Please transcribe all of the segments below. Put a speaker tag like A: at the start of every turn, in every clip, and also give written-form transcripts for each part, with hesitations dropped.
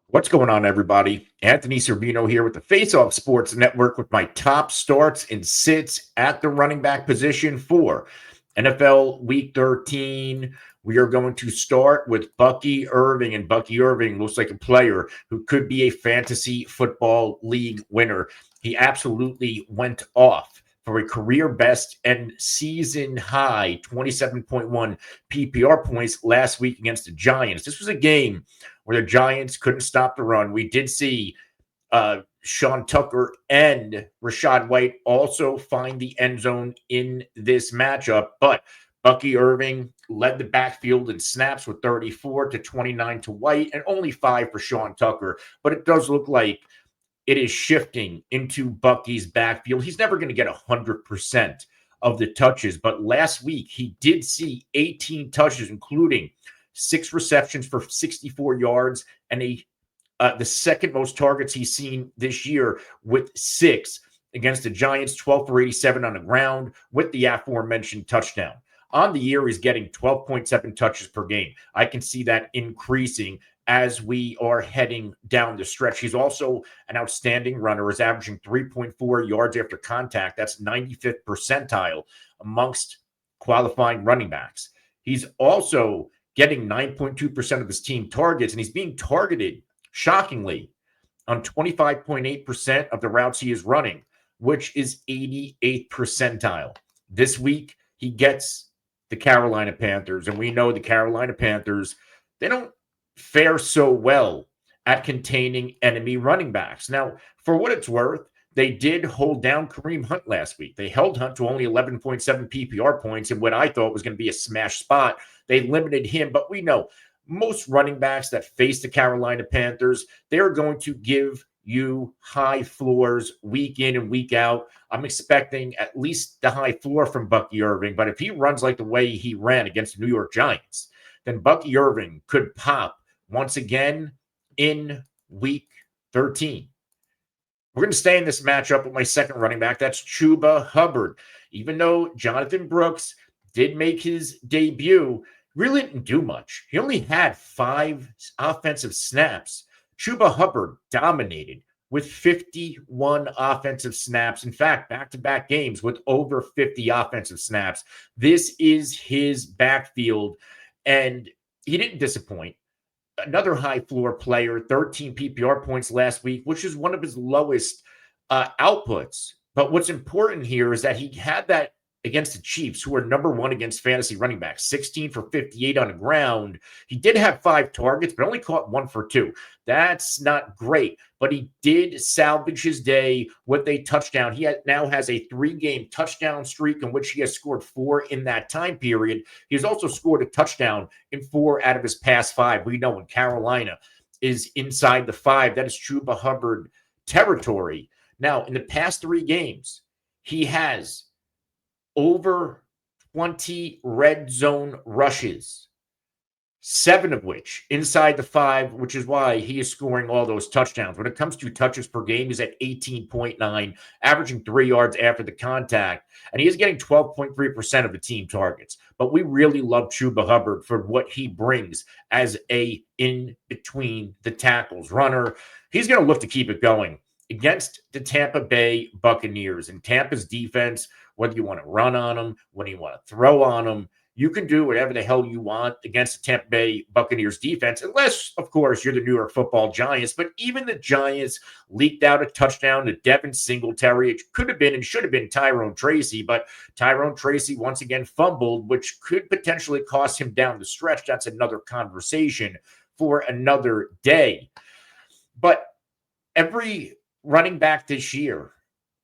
A: What's going on, everybody? Anthony Servino here with the Face Off Sports Network with my top starts and sits at the running back position for NFL Week 13. We are going to start with Bucky Irving, and Bucky Irving looks like a player who could be a fantasy football league winner. He absolutely went off for a career best and season high 27.1 PPR points last week against the Giants. This was a game where the Giants couldn't stop the run. We did see Sean Tucker and Rachaad White also find the end zone in this matchup, but Bucky Irving led the backfield in snaps with 34 to 29 to White and only 5 for Sean Tucker. But it does look like it is shifting into Bucky's backfield. He's never going to get 100% of the touches, but last week he did see 18 touches, including 6 receptions for 64 yards and the second most targets he's seen this year with 6 against the Giants, 12 for 87 on the ground with the aforementioned touchdown. On the year, he's getting 12.7 touches per game. I can see that increasing as we are heading down the stretch. He's also an outstanding runner, is averaging 3.4 yards after contact. That's 95th percentile amongst qualifying running backs. He's also getting 9.2% of his team targets, and he's being targeted, shockingly, on 25.8% of the routes he is running, which is 88th percentile. This week, he gets the Carolina Panthers, and we know the Carolina Panthers, they don't fare so well at containing enemy running backs. Now, for what it's worth, they did hold down Kareem Hunt last week. They held Hunt to only 11.7 PPR points in what I thought was going to be a smash spot. They limited him, but we know most running backs that face the Carolina Panthers, they're going to give you high floors week in and week out. I'm expecting at least the high floor from Bucky Irving, but if he runs like the way he ran against the New York Giants, then Bucky Irving could pop once again in week 13. We're going to stay in this matchup with my second running back. That's Chuba Hubbard. Even though Jonathan Brooks did make his debut, really didn't do much. He only had 5 offensive snaps. Chuba Hubbard dominated with 51 offensive snaps. In fact, back-to-back games with over 50 offensive snaps. This is his backfield, and he didn't disappoint. Another high floor player, 13 PPR points last week, which is one of his lowest outputs. But what's important here is that he had that against the Chiefs, who are number 1 against fantasy running backs, 16 for 58 on the ground. He did have 5 targets, but only caught 1 for 2. That's not great, but he did salvage his day with a touchdown. He now has a 3-game touchdown streak in which he has scored 4 in that time period. He has also scored a touchdown in 4 out of his past 5. We know when Carolina is inside the 5, that is Chuba Hubbard territory. Now, in the past 3 games, he has over 20 red zone rushes, 7 of which inside the 5, which is why he is scoring all those touchdowns. When it comes to touches per game, he's at 18.9, averaging 3 yards after the contact, and he is getting 12.3% of the team targets. But we really love Chuba Hubbard for what he brings as a in-between the tackles runner. He's going to look to keep it going against the Tampa Bay Buccaneers. And Tampa's defense, whether you want to run on them, whether you want to throw on them, you can do whatever the hell you want against the Tampa Bay Buccaneers defense, unless, of course, you're the New York Football Giants. But even the Giants leaked out a touchdown to Devin Singletary. It could have been and should have been Tyrone Tracy, but Tyrone Tracy once again fumbled, which could potentially cost him down the stretch. That's another conversation for another day. But every running back this year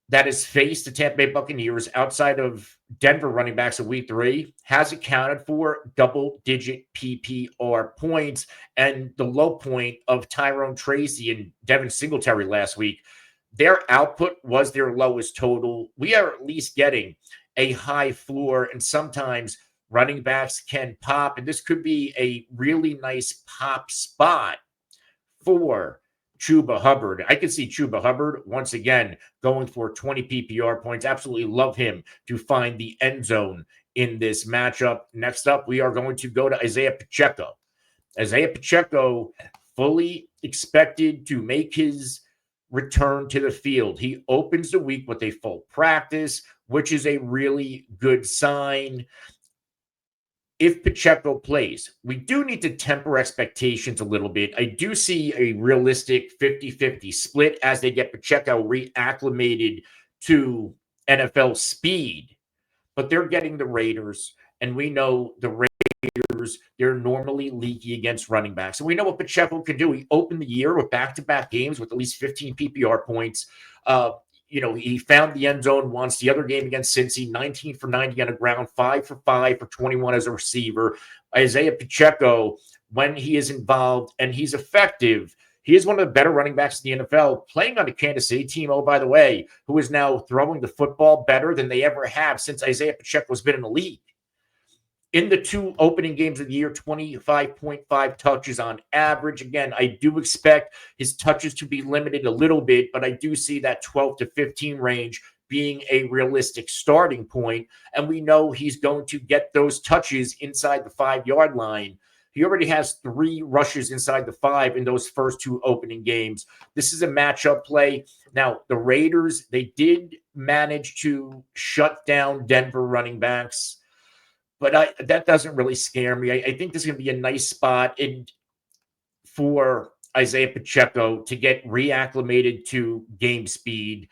A: that has faced the Tampa Bay Buccaneers outside of Denver running backs in week 3 has accounted for double-digit PPR points. And the low point of Tyrone Tracy and Devin Singletary last week, their output was their lowest total. We are at least getting a high floor, and sometimes running backs can pop. And this could be a really nice pop spot for Chuba Hubbard. I can see Chuba Hubbard once again going for 20 PPR points. Absolutely love him to find the end zone in this matchup. Next up, we are going to go to Isiah Pacheco. Isiah Pacheco fully expected to make his return to the field. He opens the week with a full practice, which is a really good sign. If Pacheco plays, we do need to temper expectations a little bit. I do see a realistic 50-50 split as they get Pacheco reacclimated to NFL speed, but they're getting the Raiders, and we know the Raiders, they're normally leaky against running backs. And we know what Pacheco can do. He opened the year with back-to-back games with at least 15 PPR points. He found the end zone once. The other game against Cincy, 19 for 90 on the ground, 5 for 5 for 21 as a receiver. Isiah Pacheco, when he is involved and he's effective, he is one of the better running backs in the NFL, playing on the Kansas City team, oh, by the way, who is now throwing the football better than they ever have since Isiah Pacheco has been in the league. In the 2 opening games of the year, 25.5 touches on average. Again, I do expect his touches to be limited a little bit, but I do see that 12 to 15 range being a realistic starting point. And we know he's going to get those touches inside the 5-yard line. He already has 3 rushes inside the 5 in those first 2 opening games. This is a matchup play. Now, the Raiders, they did manage to shut down Denver running backs, but that doesn't really scare me. I think this is going to be a nice spot for Isiah Pacheco to get reacclimated to game speed.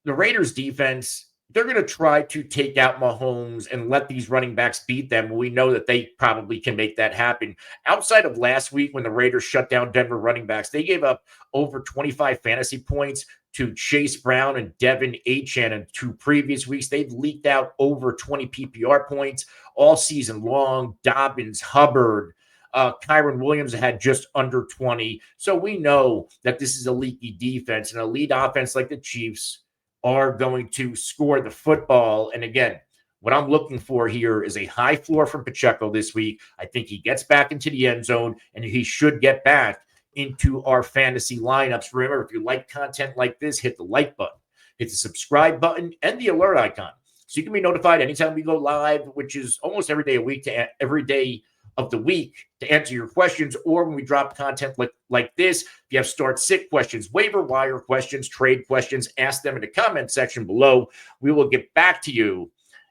A: The Raiders defense, they're going to try to take out Mahomes and let these running backs beat them. We know that they probably can make that happen. Outside of last week when the Raiders shut down Denver running backs, they gave up over 25 fantasy points to Chase Brown and Devin Etienne. In 2 previous weeks, they've leaked out over 20 PPR points all season long. Dobbins, Hubbard, Kyron Williams had just under 20. So we know that this is a leaky defense, and an elite offense like the Chiefs are going to score the football. And again, what I'm looking for here is a high floor from Pacheco this week. I think he gets back into the end zone, and he should get back into our fantasy lineups. Remember, if you like content like this, hit the like button, hit the subscribe button, and the alert icon, so you can be notified anytime we go live, which is almost every day of the week, to answer your questions, or when we drop content like this. If you have start-sit questions, waiver wire questions, trade questions, ask them in the comment section below. We will get back to you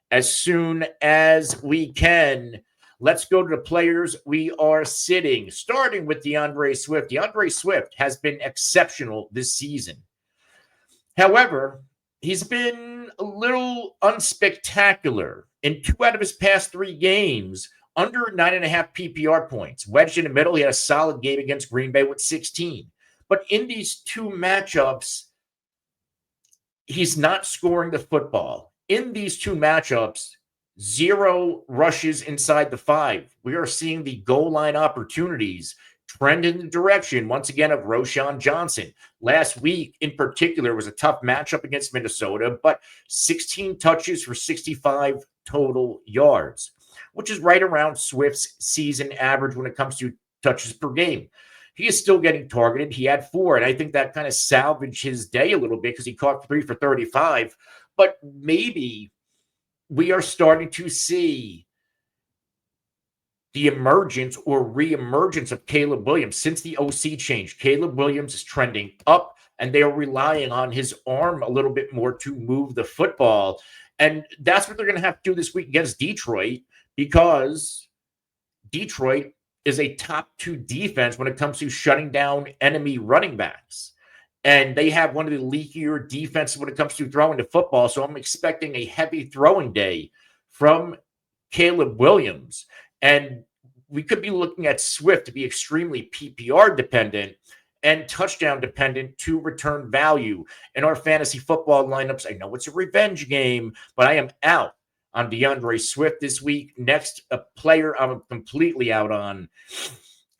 A: as soon as we can. Let's go to the players we are sitting, starting with DeAndre Swift. DeAndre Swift has been exceptional this season. However, he's been a little unspectacular. In 2 out of his past 3 games, under 9.5 PPR points. Wedged in the middle, he had a solid game against Green Bay with 16. But in these 2 matchups, he's not scoring the football. In these 2 matchups, 0 rushes inside the 5. We are seeing the goal line opportunities trend in the direction, once again, of Roschon Johnson. Last week, in particular, was a tough matchup against Minnesota, but 16 touches for 65 total yards, which is right around Swift's season average when it comes to touches per game. He is still getting targeted. He had 4, and I think that kind of salvaged his day a little bit because he caught 3 for 35. But maybe we are starting to see the emergence or reemergence of Caleb Williams. Since the OC change, Caleb Williams is trending up, and they are relying on his arm a little bit more to move the football. And that's what they're going to have to do this week against Detroit, because Detroit is a top 2 defense when it comes to shutting down enemy running backs. And they have one of the leakier defenses when it comes to throwing the football. So I'm expecting a heavy throwing day from Caleb Williams. And we could be looking at Swift to be extremely PPR dependent and touchdown dependent to return value in our fantasy football lineups. I know it's a revenge game, but I am out on DeAndre Swift this week. Next, a player I'm completely out on,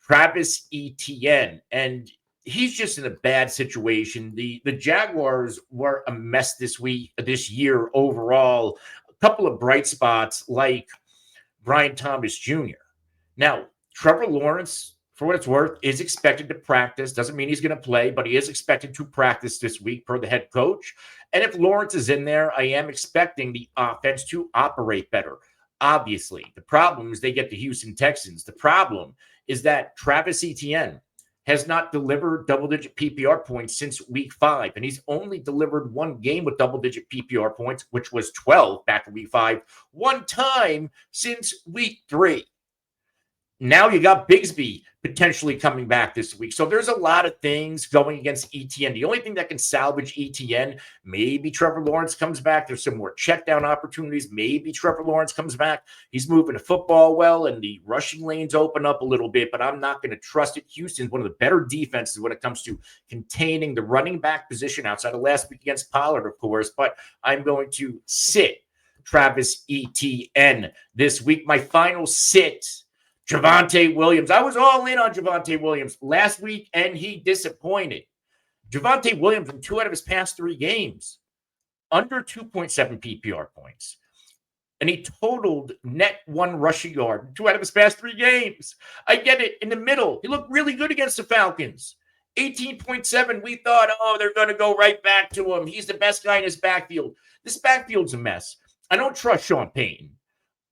A: Travis Etienne. And he's just in a bad situation. The Jaguars were a mess this year overall. A couple of bright spots like Brian Thomas Jr. Now, Trevor Lawrence, for what it's worth, is expected to practice. Doesn't mean he's going to play, but he is expected to practice this week per the head coach. And if Lawrence is in there, I am expecting the offense to operate better. Obviously, the problem is they get the Houston Texans. The problem is that Travis Etienne has not delivered double-digit PPR points since week 5, and he's only delivered one game with double-digit PPR points, which was 12 back in week 5, one time since week 3. Now you got Bigsby potentially coming back this week. So there's a lot of things going against Etienne. The only thing that can salvage Etienne, maybe Trevor Lawrence comes back. There's some more check down opportunities. Maybe Trevor Lawrence comes back. He's moving the football well, and the rushing lanes open up a little bit, but I'm not going to trust it. Houston's one of the better defenses when it comes to containing the running back position outside of last week against Pollard, of course, but I'm going to sit Travis Etienne this week. My final sit, Javonte Williams. I was all in on Javonte Williams last week, and he disappointed. Javonte Williams in 2 out of his past 3 games, under 2.7 PPR points. And he totaled net 1 rushing yard in 2 out of his past 3 games. I get it, in the middle. He looked really good against the Falcons. 18.7, we thought, oh, they're going to go right back to him. He's the best guy in his backfield. This backfield's a mess. I don't trust Sean Payton.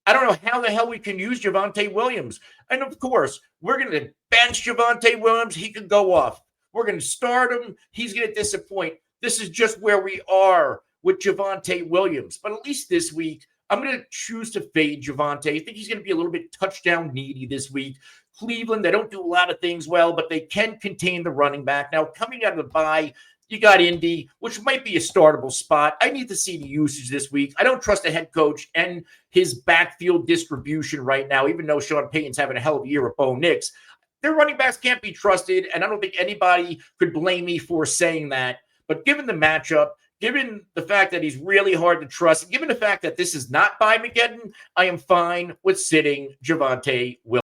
A: I don't know how the hell we can use Javonte Williams. And, of course, we're going to bench Javonte Williams. He could go off. We're going to start him. He's going to disappoint. This is just where we are with Javonte Williams. But at least this week, I'm going to choose to fade Javonte. I think he's going to be a little bit touchdown needy this week. Cleveland, they don't do a lot of things well, but they can contain the running back. Now, coming out of the bye, you got Indy, which might be a startable spot. I need to see the usage this week. I don't trust the head coach and his backfield distribution right now, even though Sean Payton's having a hell of a year with Bo Nix. Their running backs can't be trusted, and I don't think anybody could blame me for saying that. But given the matchup, given the fact that he's really hard to trust, and given the fact that this is not by Mageddon, I am fine with sitting Javonte Williams.